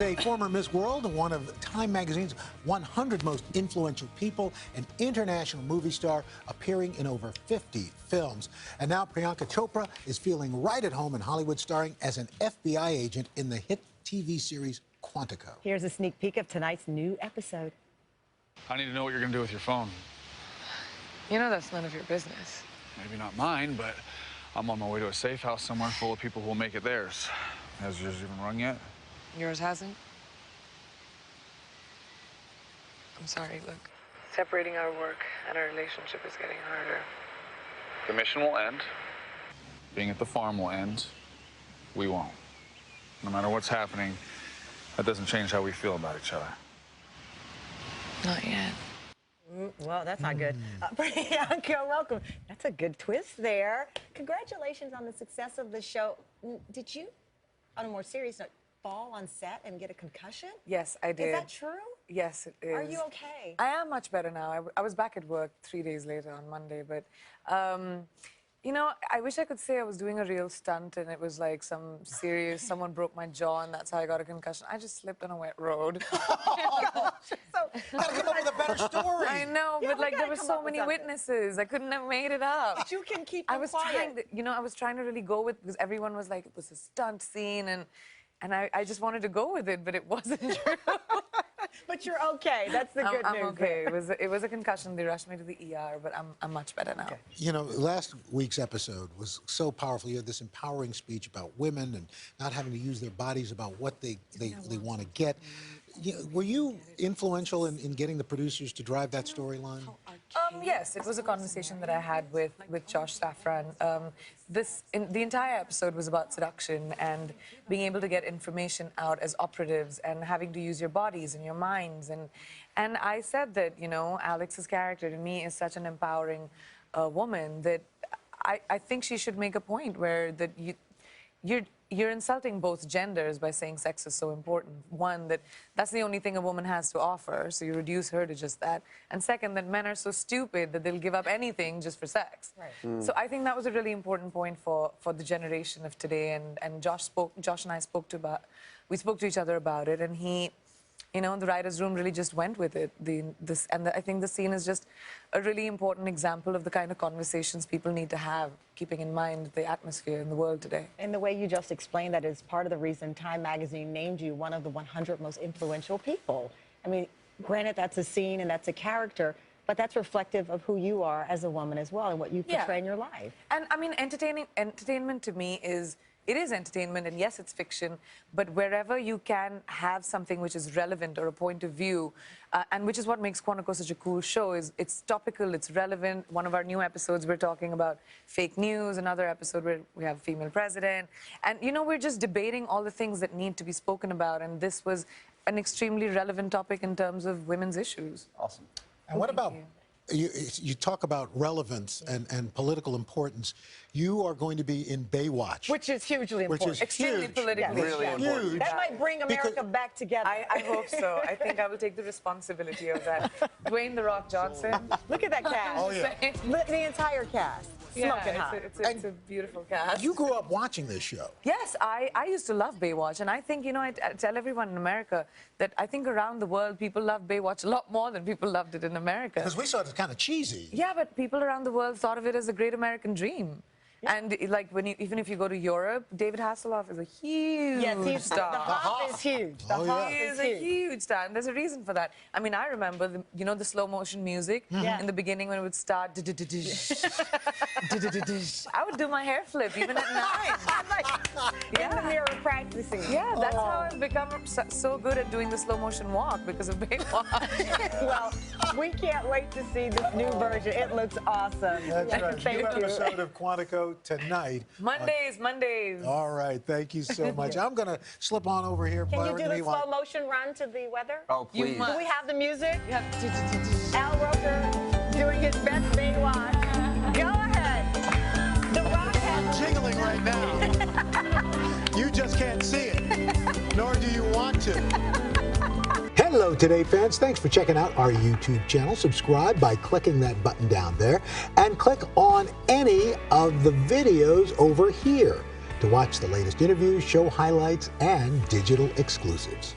A former Miss World, one of Time magazine's 100 most influential people, an international movie star appearing in over 50 films. And now Priyanka Chopra is feeling right at home in Hollywood, starring as an FBI agent in the hit TV series Quantico. Here's a sneak peek of tonight's new episode. I need to know what you're going to do with your phone. You know that's none of your business. Maybe not mine, but I'm on my way to a safe house somewhere full of people who will make it theirs. Has yours even rung yet? Yours hasn't? I'm sorry, look. Separating our work and our relationship is getting harder. The mission will end. Being at the farm will end. We won't. No matter what's happening, that doesn't change how we feel about each other. Not yet. Well, that's not good. Priyanka, welcome. That's a good twist there. Congratulations on the success of the show. Did you, on a more serious note, fall on set and get a concussion? Yes, I did. Is that true? Yes, it is. Are you okay? I am much better now. I was back at work 3 days later on Monday, but, you know, I wish I could say I was doing a real stunt and it was like some serious, someone broke my jaw and that's how I got a concussion. I just slipped on a wet road. Gotta come up with a better story. I know, Yeah, but like there were so many witnesses. I couldn't have made it up. But you can keep I them was quiet. trying to, you know, I was trying to really go with, because everyone was like, it was a stunt scene and I just wanted to go with it, but it wasn't true. But you're okay. That's the good news. I'm okay. It was a concussion. They rushed me to the ER, but I'm much better now. Okay. You know, last week's episode was so powerful. You had this empowering speech about women and not having to use their bodies, about what they want to get. Were you influential in getting the producers to drive that storyline? Yes, it was a conversation that I had with Josh Safran. The entire episode was about seduction and being able to get information out as operatives and having to use your bodies and your minds. And I said that, you know, Alex's character to me is such an empowering woman that I think she should make a point where that you're insulting both genders by saying sex is so important. One, that's the only thing a woman has to offer, so you reduce her to just that. And second, that men are so stupid that they'll give up anything just for sex. Right. So I think that was a really important point for the generation of today. And Josh and I spoke to each other about it, and he, you know, the writer's room really just went with it. I think the scene is just a really important example of the kind of conversations people need to have, keeping in mind the atmosphere in the world today. And the way you just explained that is part of the reason Time magazine named you one of the 100 most influential people. I mean, granted, that's a scene and that's a character, but that's reflective of who you are as a woman as well and what you portray in your life. And I mean, entertainment to me is, it is entertainment, and yes, it's fiction, but wherever you can have something which is relevant or a point of view, and which is what makes Quantico such a cool show, is it's topical, it's relevant. One of our new episodes, we're talking about fake news. Another episode where we have a female president. And, you know, we're just debating all the things that need to be spoken about, and this was an extremely relevant topic in terms of women's issues. Awesome. And what about... You talk about relevance and political importance. You are going to be in Baywatch. Which is hugely important. Which is Extremely huge. politically Really important. That might bring America back together. I hope so. I think I will take the responsibility of that. Dwayne "The Rock" Johnson. Look at that cast. Oh, yeah. The entire cast. Smoking hot. It's a beautiful cast. You grew up watching this show. Yes, I used to love Baywatch, and I think, you know, I tell everyone in America that I think around the world people love Baywatch a lot more than people loved it in America. Because we saw it as kind of cheesy. Yeah, but people around the world thought of it as a great American dream. Yeah. And like even if you go to Europe, David Hasselhoff is a huge star. The Hoff is huge. The Hoff is a huge star, and there's a reason for that. I mean, I remember the slow motion music in the beginning when it would start. I would do my hair flip even at 9. In the mirror practicing. Yeah, that's how I've become so good at doing the slow motion walk, because of Baywatch. Well, we can't wait to see this new version. It looks awesome. That's right. Thank New you. episode of Quantico tonight. Mondays. All right, thank you so much. I'm going to slip on over here. Can you do the slow motion run to the weather? Oh, please. Do we have the music? You have Al Roker doing his best Baywatch. Go ahead. The Rock has jiggling right now. You just can't see it, nor do you want to. Hello, Today fans. Thanks for checking out our YouTube channel. Subscribe by clicking that button down there and click on any of the videos over here to watch the latest interviews, show highlights, and digital exclusives.